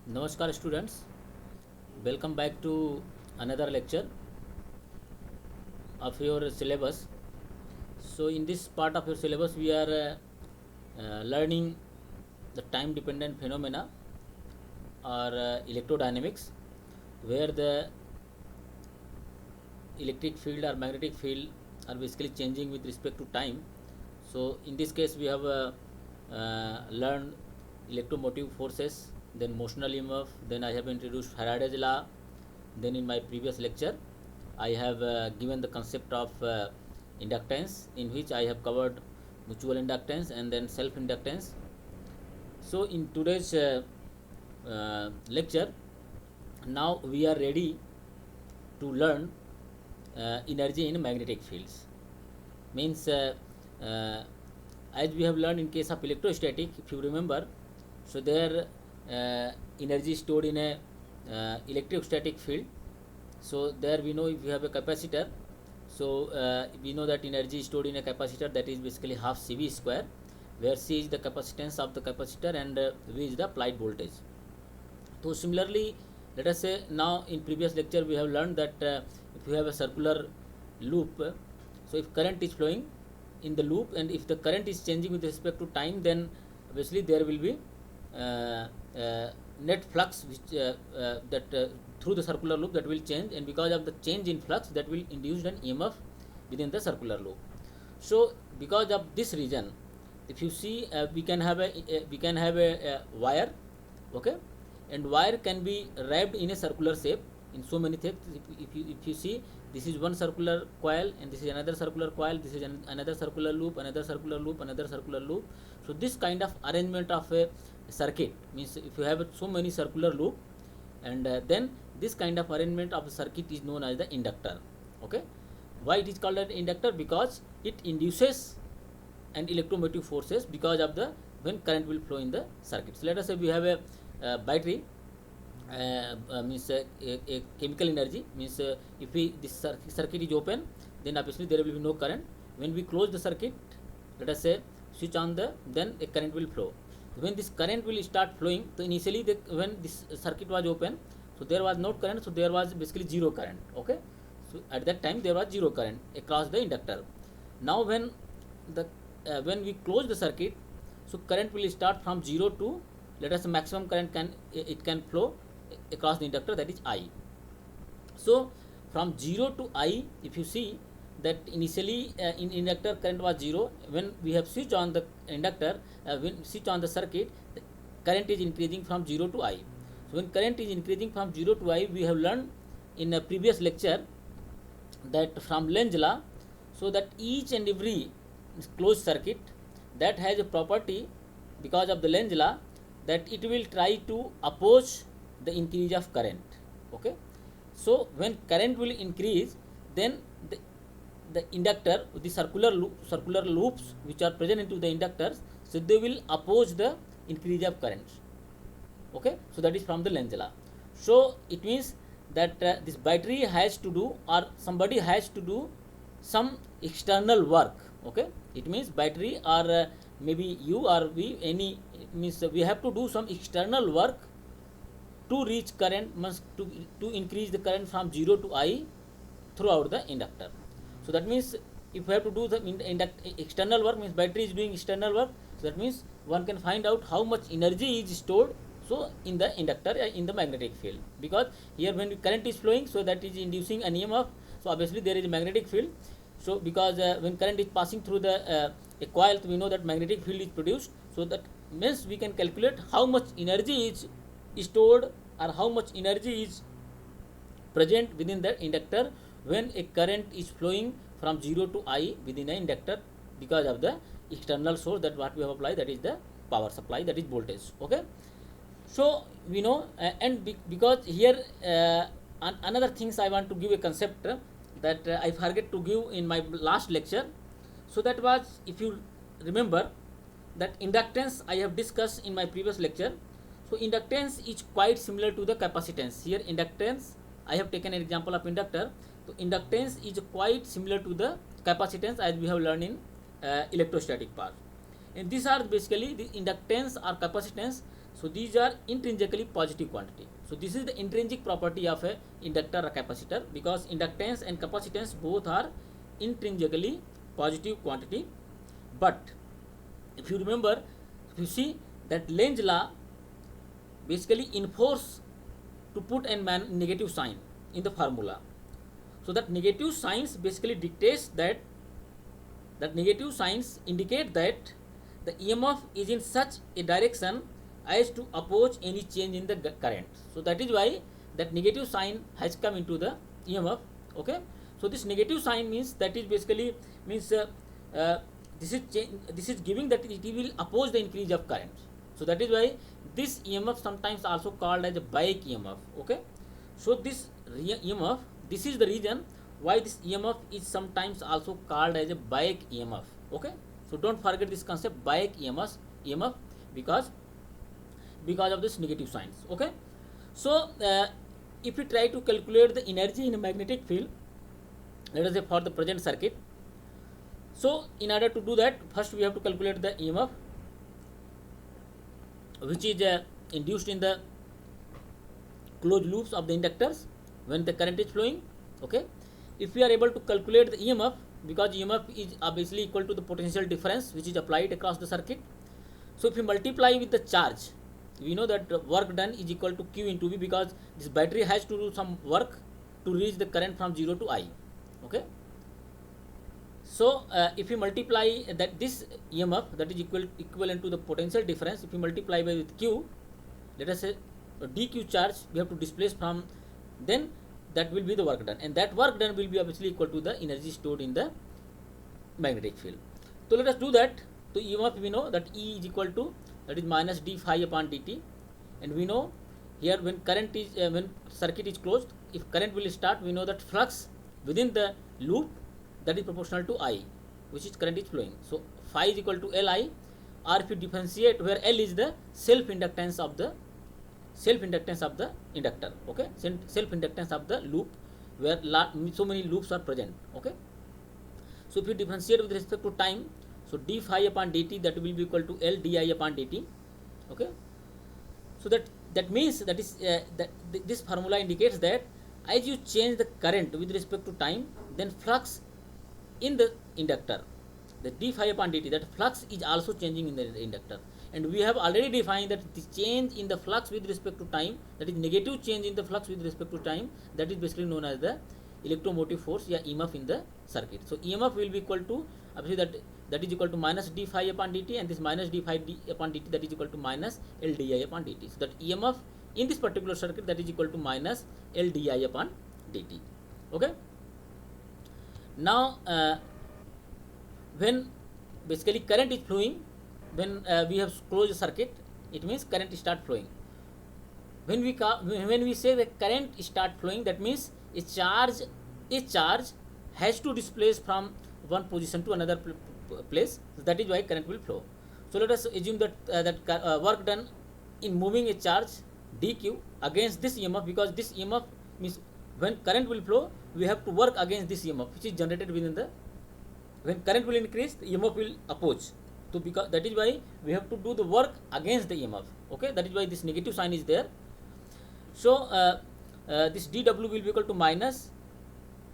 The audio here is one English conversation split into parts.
Namaskar students, welcome back to another lecture of your syllabus. So in this part of your syllabus we are learning the time dependent phenomena or electrodynamics, where the electric field or magnetic field are basically changing with respect to time. So in this case we have learned electromotive forces, then motional EMF, then I have introduced Faraday's law. Then in my previous lecture I have given the concept of inductance, in which I have covered mutual inductance and then self inductance. So in today's lecture, now we are ready to learn energy in magnetic fields. Means as we have learned in case of electrostatic, if you remember, so there energy stored in a electrostatic field. So there we know if you have a capacitor, so we know that energy stored in a capacitor, that is basically half CV square, where C is the capacitance of the capacitor and V is the applied voltage. So similarly, let us say now in previous lecture we have learned that if you have a circular loop, so if current is flowing in the loop and if the current is changing with respect to time, then obviously there will be net flux which that through the circular loop that will change, and because of the change in flux that will induce an EMF within the circular loop. So because of this reason, if you see we can have a wire, okay, and wire can be wrapped in a circular shape in so many things. If you see, this is one circular coil and this is another circular coil, this is another circular loop, another circular loop, another circular loop. So this kind of arrangement of a circuit means if you have so many circular loop, and then this kind of arrangement of a circuit is known as the inductor. Okay, why it is called an inductor? Because it induces an electromotive forces because of the when current will flow in the circuit. So let us say we have a battery, means a chemical energy, means if we this circuit is open, then obviously there will be no current. When we close the circuit, let us say switch on the, then a current will flow. When this current will start flowing, so initially when this circuit was open, so there was no current, so there was basically zero current. Okay, so at that time there was zero current across the inductor. Now when we close the circuit, so current will start from 0 to, let us say, maximum current can flow across the inductor, that is I. So from 0 to I, if you see that initially in inductor current was 0, when we have switched on the inductor, when switch on the circuit, the current is increasing from 0 to I. So when current is increasing from 0 to I, we have learned in a previous lecture that from Lenz law, so that each and every closed circuit that has a property because of the Lenz law, that it will try to oppose the increase of current. Okay, so when current will increase, then the inductor, the circular loops which are present into the inductors, so they will oppose the increase of current. Okay, so that is from the Lenz law. So it means that this battery has to do, or somebody has to do some external work. Okay, it means battery or maybe you or we, any, means we have to do some external work to reach current, must to increase the current from 0 to I throughout the inductor. So that means if we have to do the external work, means battery is doing external work, so that means one can find out how much energy is stored, so in the inductor, in the magnetic field, because here when the current is flowing, so that is inducing an EMF, so obviously there is a magnetic field. So because when current is passing through the a coil, we know that magnetic field is produced, so that means we can calculate how much energy is stored or how much energy is present within the inductor when a current is flowing from 0 to I within an inductor because of the external source that what we have applied, that is the power supply, that is voltage. Okay, so we know because here another things I want to give a concept that I forget to give in my last lecture. So that was, if you remember, that inductance I have discussed in my previous lecture. So inductance is quite similar to the capacitance. Here inductance, I have taken an example of inductor. So inductance is quite similar to the capacitance as we have learned in electrostatic part. And these are basically the inductance or capacitance. So these are intrinsically positive quantity. So this is the intrinsic property of a inductor or capacitor, because inductance and capacitance both are intrinsically positive quantity. But if you remember, if you see that Lenz law basically enforce to put a negative sign in the formula. So that negative signs basically dictates that negative signs indicate that the EMF is in such a direction as to oppose any change in the current. So that is why that negative sign has come into the EMF. Okay. So this negative sign means that is basically means this is giving that it will oppose the increase of current. So that is why this EMF sometimes also called as a bias EMF. Okay. So this EMF, this is the reason why this EMF is sometimes also called as a bias EMF. Okay. So don't forget this concept bias EMF because of this negative signs. Okay. So if we try to calculate the energy in a magnetic field, let us say for the present circuit. So in order to do that, first we have to calculate the EMF which is induced in the closed loops of the inductors when the current is flowing. Okay. If we are able to calculate the EMF, because EMF is obviously equal to the potential difference which is applied across the circuit. So if we multiply with the charge, we know that work done is equal to Q into V, because this battery has to do some work to reach the current from 0 to I. Okay. So if we multiply that this EMF, that is equivalent to the potential difference, if we multiply by with Q, let us say dq charge we have to displace from, then that will be the work done, and that work done will be obviously equal to the energy stored in the magnetic field. So let us do that. So EMF we know that E is equal to, that is minus d phi upon dt, and we know here when current is when circuit is closed, if current will start, we know that flux within the loop, that is proportional to I, which is current is flowing. So phi is equal to Li, or if you differentiate, where L is the self inductance of the inductor. Okay. Self inductance of the loop, where so many loops are present. Okay. So if you differentiate with respect to time, so d phi upon dt, that will be equal to L di upon dt. Okay. So that means that is this formula indicates that as you change the current with respect to time, then flux in the inductor, the d phi upon dt, that flux is also changing in the inductor. And we have already defined that the change in the flux with respect to time, that is negative change in the flux with respect to time, that is basically known as the electromotive force, या EMF in the circuit. So EMF will be equal to, obviously that is equal to minus d phi upon dt, and this minus d phi upon dt, that is equal to minus L di upon dt. So that EMF in this particular circuit, that is equal to minus L di upon dt. Okay. Now when basically current is flowing, when we have closed the circuit, it means current start flowing. When we say the current start flowing, that means a charge has to displace from one position to another place. So that is why current will flow. So let us assume that work done in moving a charge dq against this EMF, because this EMF means when current will flow, we have to work against this EMF which is generated within the, when current will increase, the EMF will oppose. So because that is why we have to do the work against the EMF. Okay. That is why this negative sign is there. So this dw will be equal to minus,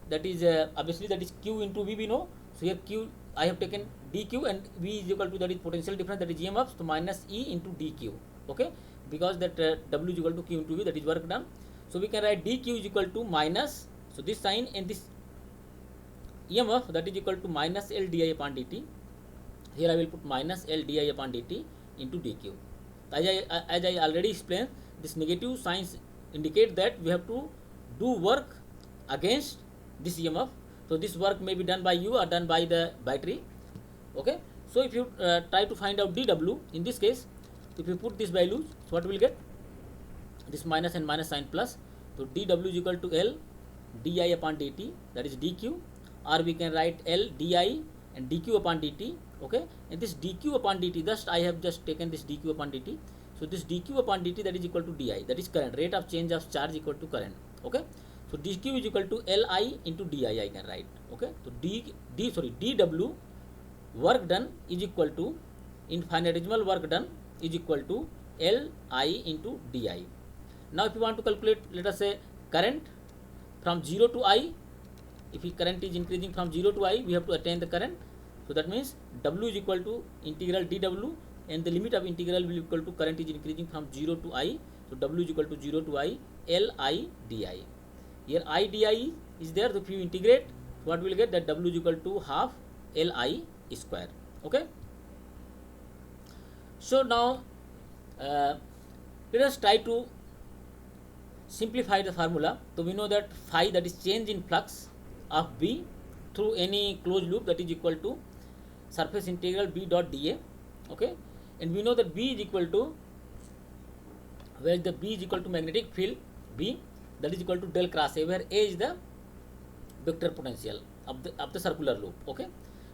that is obviously that is q into v, we know. So here q, I have taken dq, and v is equal to, that is potential difference, that is EMF, so minus e into dq. Okay. Because that w is equal to q into v, that is work done. So we can write dq is equal to minus, so this sign, and this EMF, that is equal to minus L di upon dt. Here I will put minus L di upon dt into dq. As I already explained, this negative signs indicate that we have to do work against this EMF. So this work may be done by you or done by the battery. Okay. So if you try to find out dw, in this case, if you put this values, so what we will get? This minus and minus sign plus. So dw is equal to L di upon dt, that is dq, or we can write L di and dq upon dt. Okay. And this dq upon dt, thus I have just taken this dq upon dt. So this dq upon dt, that is equal to di, that is current, rate of change of charge equal to current. Okay. So dq is equal to Li into di, I can write. Okay. So dw work done is equal to infinitesimal work done is equal to Li into di. Now if you want to calculate, let us say, current from 0 to I, if current is increasing from 0 to I, we have to attain the current. So that means W is equal to integral dW, and the limit of integral will be equal to current is increasing from 0 to I. So W is equal to 0 to I Li di. Here I di is there. So if you integrate, what we will get, that W is equal to half Li square. Okay. So now let us try to simplify the formula. So we know that phi, that is change in flux of B through any closed loop, that is equal to surface integral B dot dA. Okay, and we know that B is equal to, where the B is equal to magnetic field B, that is equal to del cross A, where A is the vector potential of the circular loop. Okay,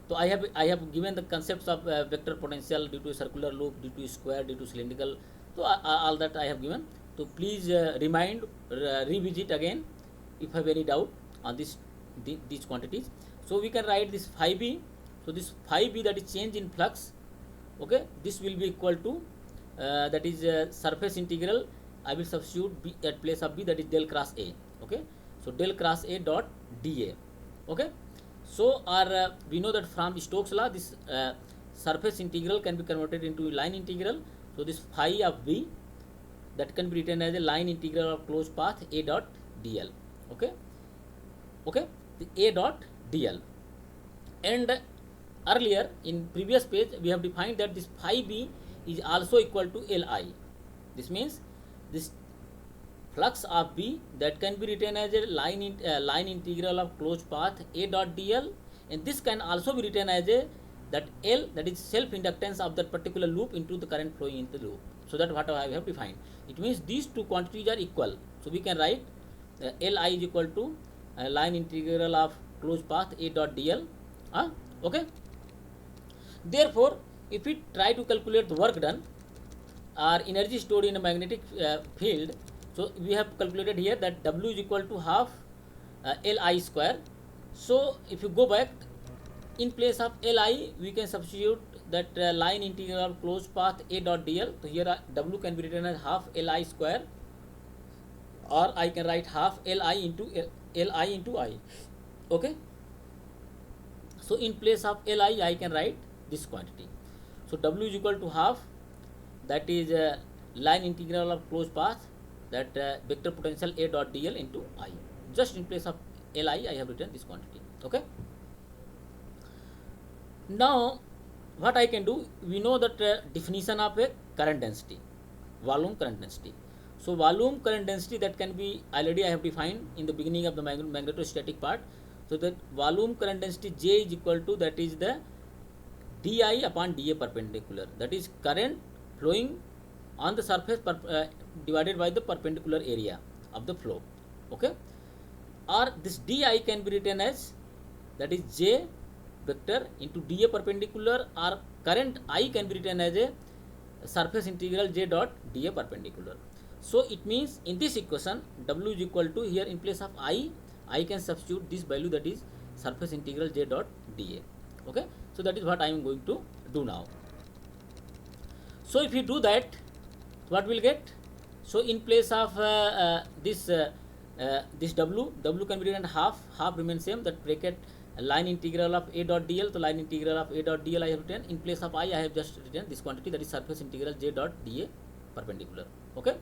so I have given the concepts of vector potential due to a circular loop, due to square, due to cylindrical. So all that I have given. So please revisit again if you have any doubt on these quantities. So we can write this phi B. So this phi B, that is change in flux. Okay, this will be equal to that is surface integral. I will substitute B at place of B, that is del cross A. Okay, so del cross A dot dA. Okay, so we know that from Stokes law, this surface integral can be converted into line integral. So this phi of B, that can be written as a line integral of closed path A dot dl. Okay, okay, the A dot dl. And earlier in previous page we have defined that this phi B is also equal to Li. This means this flux of B, that can be written as a line integral of closed path A dot dl, and this can also be written as a that L, that is self inductance of that particular loop into the current flowing into the loop. So that what I have defined. It means these two quantities are equal. So we can write Li is equal to line integral of closed path A dot dl. Okay. Therefore, if we try to calculate the work done or energy stored in a magnetic field, so we have calculated here that W is equal to half Li square. So if you go back, in place of Li, we can substitute that line integral of closed path A dot dl. So here W can be written as half Li square, or I can write half Li into I. Okay. So in place of Li, I can write this quantity. So W is equal to half, that is line integral of closed path, that vector potential A dot dl into I. Just in place of Li, I have written this quantity. Okay. Now what I can do, we know that definition of a current density, volume current density. So volume current density, that can be already I have defined in the beginning of the magnetostatic part. So that volume current density J is equal to, that is the di upon dA perpendicular, that is current flowing on the surface divided by the perpendicular area of the flow. Okay, or this di can be written as, that is J vector into dA perpendicular, or current I can be written as a surface integral J dot dA perpendicular. So it means in this equation W is equal to, here in place of I can substitute this value, that is surface integral J dot dA. Okay, so that is what I am going to do now. So if you do that, what will get? So in place of this W can be written half remains same, that bracket line integral of A dot dl. So line integral of A dot dl I have written. In place of I have just written this quantity, that is surface integral J dot dA perpendicular. Okay,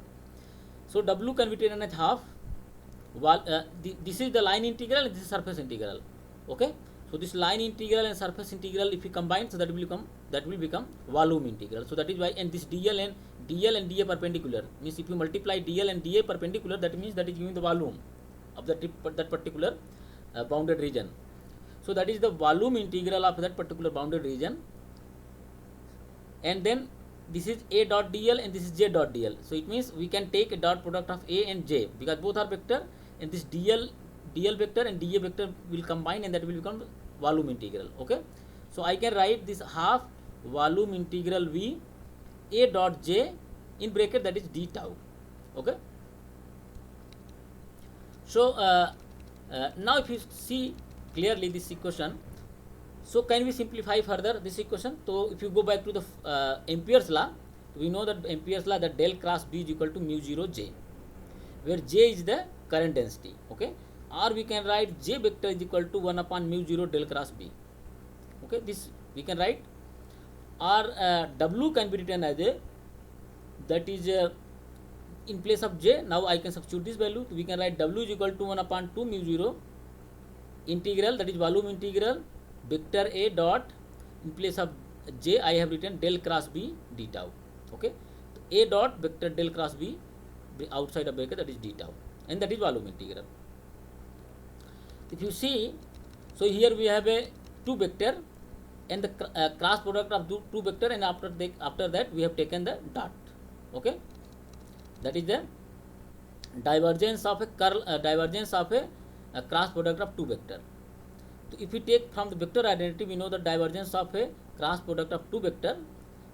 so W can be written as half. This is the line integral and this is surface integral. Okay, so this line integral and surface integral, if you combine, so that will become volume integral. So that is why, and this dl and dA perpendicular means if you multiply dl and dA perpendicular, that means that is giving the volume of that particular bounded region. So that is the volume integral of that particular bounded region, and then this is A dot dl and this is J dot dl. So it means we can take a dot product of A and J, because both are vector, and this dl vector and dA vector will combine, and that will become volume integral. Okay, so I can write this half volume integral V A dot J in bracket, that is d tau. Okay, so now if you see clearly this equation, so can we simplify further this equation? So if you go back to the Ampere's law, we know that Ampere's law that del cross B is equal to mu 0 J, where J is the current density. Okay, or we can write J vector is equal to 1 upon mu 0 del cross B. Okay, this we can write, or W can be written as a, that is in place of J. Now I can substitute this value. We can write W is equal to 1 upon 2 mu 0 integral, that is volume integral vector A dot, in place of J I have written del cross B d tau. Okay, A dot vector del cross B outside of bracket, that is d tau, and that is volume integral. If you see, so here we have a 2 vector and the cross product of 2 vector, and after that we have taken the dot. Okay, that is the divergence of a divergence of a cross product of 2 vector. So if we take from the vector identity, we know the divergence of a cross product of 2 vector,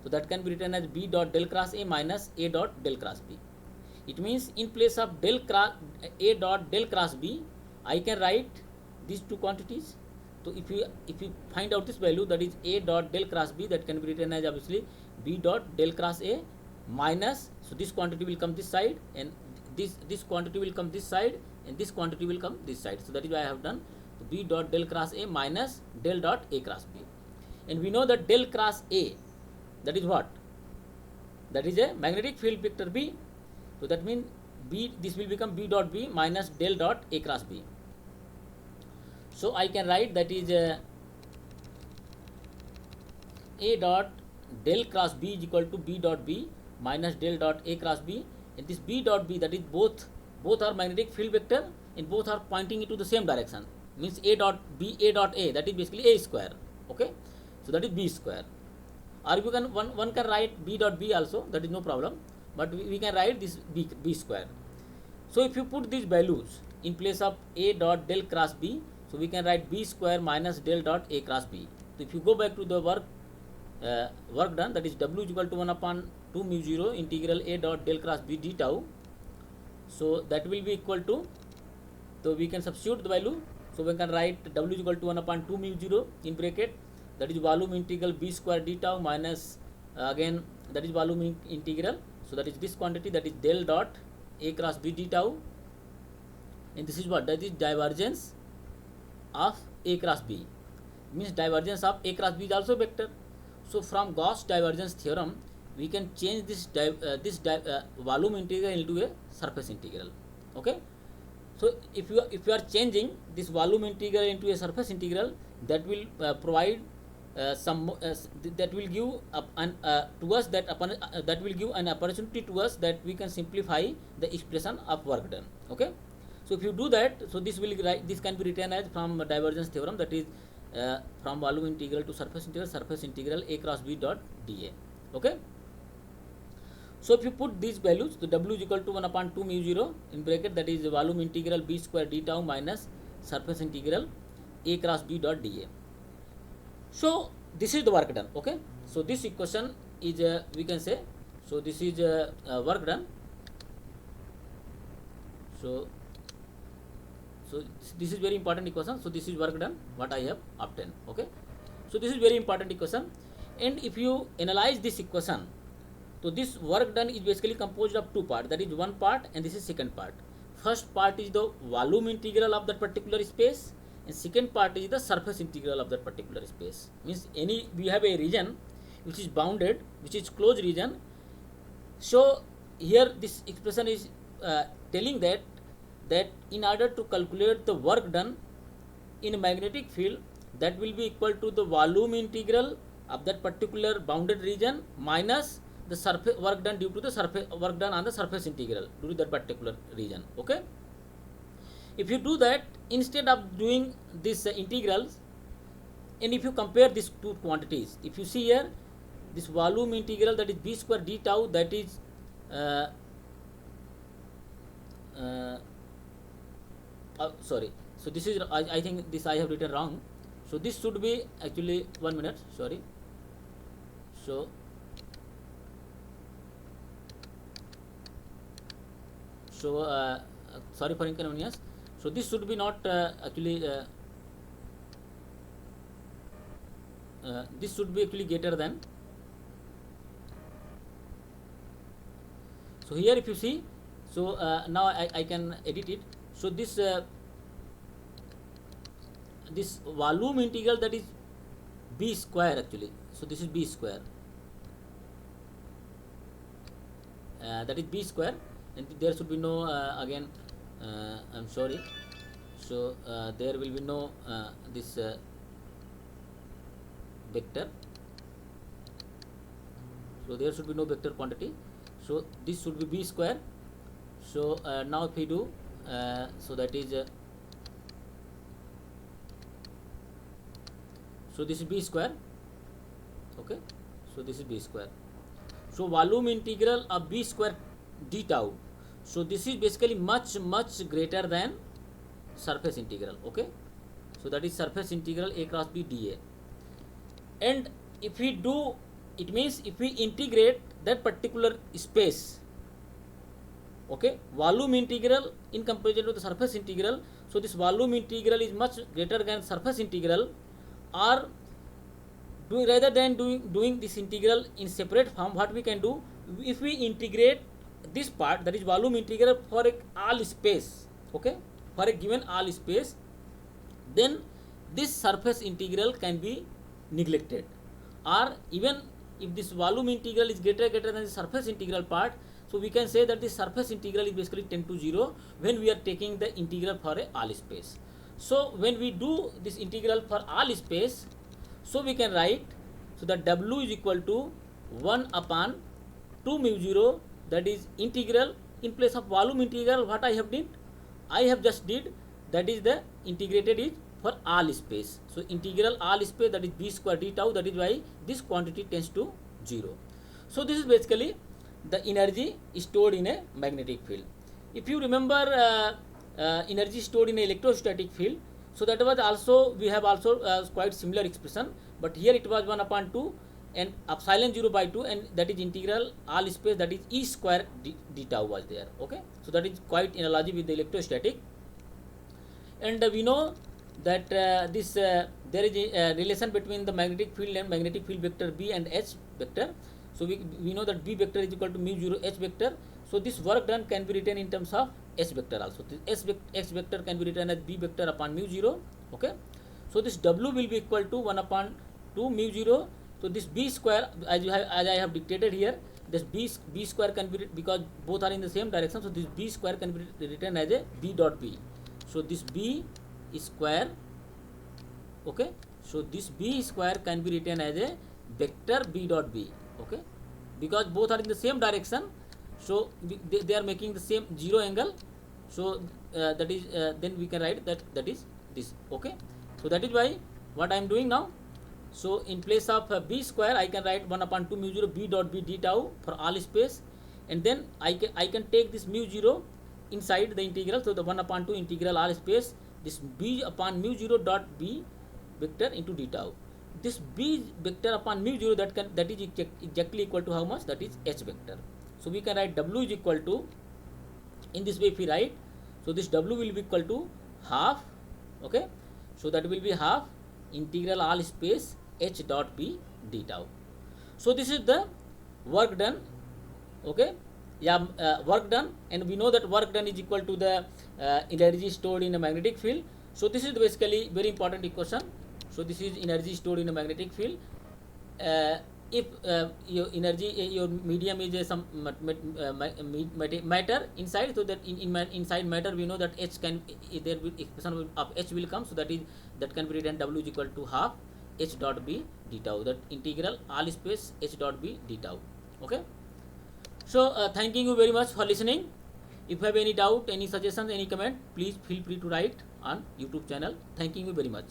so that can be written as B dot del cross A minus A dot del cross B. It means in place of del cross A dot del cross B, I can write these two quantities. So if you find out this value, that is A dot del cross B, that can be written as obviously B dot del cross A minus, so this quantity will come this side, and this quantity will come this side, and this quantity will come this side. So that is why I have done B dot del cross A minus del dot A cross B. And we know that del cross A, that is what? That is a magnetic field vector B. So that means B, this will become B dot B minus del dot A cross B. So I can write that is A dot del cross B is equal to B dot B minus del dot A cross B, and this B dot B, that is both are magnetic field vector and both are pointing into the same direction, means A dot B, A dot A, that is basically A square. Okay, so that is B square. Or you can one can write B dot B also, that is no problem, but we can write this B square. So if you put these values in place of A dot del cross B, so we can write B square minus del dot A cross B. So if you go back to the work done, that is W is equal to 1 upon 2 mu 0 integral A dot del cross B d tau. So that will be equal to, so we can substitute the value. So we can write W is equal to 1 upon 2 mu 0 in bracket, that is volume integral B square d tau minus again that is volume integral. So that is this quantity, that is del dot A cross B d tau, and this is what? That is divergence of A cross B, means divergence of A cross B is also vector. So from Gauss divergence theorem, we can change this volume integral into a surface integral. Okay, so if you are changing this volume integral into a surface integral, that will provide that will give to us that will give an opportunity to us that we can simplify the expression of work done. Okay, so if you do that, so this can be written as from divergence theorem, that is from volume integral to surface integral A cross B dot dA. Okay, so if you put these values, the W is equal to 1 upon 2 mu 0 in bracket, that is volume integral B square d tau minus surface integral A cross B dot dA. So this is the work done. Okay, so this equation is we can say, so this is work done. So this is very important equation. So this is work done what I have obtained. Okay, so this is very important equation, and if you analyze this equation, so this work done is basically composed of two parts, that is one part and this is second part. First part is the volume integral of that particular space, and second part is the surface integral of that particular space. Means we have a region which is bounded, which is closed region. So here this expression is telling that in order to calculate the work done in a magnetic field, that will be equal to the volume integral of that particular bounded region minus the surface work done due to the surface work done on the surface integral due to that particular region. Okay, if you do that instead of doing this integrals, and if you compare these two quantities, if you see here this volume integral, that is B square d tau, that is sorry, so this is I think this I have written wrong. So this should be actually 1 minute, sorry. So sorry for inconvenience. So this should be not actually this should be actually greater than So here if you see, so now I can edit it. So this this volume integral, that is b square actually. So this is b square, that is b square, and there should be no again I'm sorry. So there will be no this vector. So there should be no vector quantity. So this should be b square. So now if we do, so that is so this is b square. Okay, so this is b square. So volume integral of b square d tau. So this is basically much greater than surface integral. Okay, so that is surface integral a cross b dA. And if we do, it means if we integrate that particular space, okay, volume integral in comparison to the surface integral, so this volume integral is much greater than surface integral, or rather than doing this integral in separate form, what we can do, if we integrate this part, that is volume integral for all space, okay, for a given all space, then this surface integral can be neglected. Or even if this volume integral is greater than the surface integral part, so we can say that the surface integral is basically 10 to 0 when we are taking the integral for a all space. So when we do this integral for all space, so we can write, so that w is equal to 1 upon 2 mu 0, that is integral, in place of volume integral what I have did, I have just did, that is the integrated is for all space. So integral all space, that is b square d tau, that is why this quantity tends to 0. So this is basically the energy stored in a magnetic field. If you remember energy stored in an electrostatic field, so that was also, we have also quite similar expression, but here it was 1 upon 2 and epsilon 0 by 2, and that is integral all space, that is e square d tau was there. Okay, so that is quite analogy with the electrostatic. And we know that there is a relation between the magnetic field and magnetic field vector b and h vector. So we know that b vector is equal to mu 0 h vector. So this work done can be written in terms of h vector also. This h vector can be written as b vector upon mu 0. Okay, so this w will be equal to 1 upon 2 mu 0. So this b square, as I have dictated here, this b square can be, because both are in the same direction, so this b square can be written as a b dot b. So this b square, okay, so this b square can be written as a vector b dot b. Okay, because both are in the same direction, so they are making the same 0 angle. So that is then we can write that is this. Okay, so that is why what I am doing now, so in place of b square I can write 1 upon 2 mu 0 b dot b d tau for all space, and then I can take this mu 0 inside the integral. So the 1 upon 2 integral all space, this b upon mu 0 dot b vector into d tau. This b vector upon mu 0, that is exactly equal to how much, that is h vector. So we can write w is equal to, in this way if we write, so this w will be equal to half. Okay, so that will be half integral all space h dot b d tau. So this is the work done. Okay, yeah, work done, and we know that work done is equal to the energy stored in a magnetic field. So this is basically very important equation. So this is energy stored in a magnetic field. If your energy, your medium is some matter inside, so that inside matter we know that h can, there will expression of h will come, so that can be written w is equal to half h dot b d tau, that integral all space h dot b d tau. Okay, so thanking you very much for listening. If you have any doubt, any suggestions, any comment, please feel free to write on YouTube channel. Thanking you very much.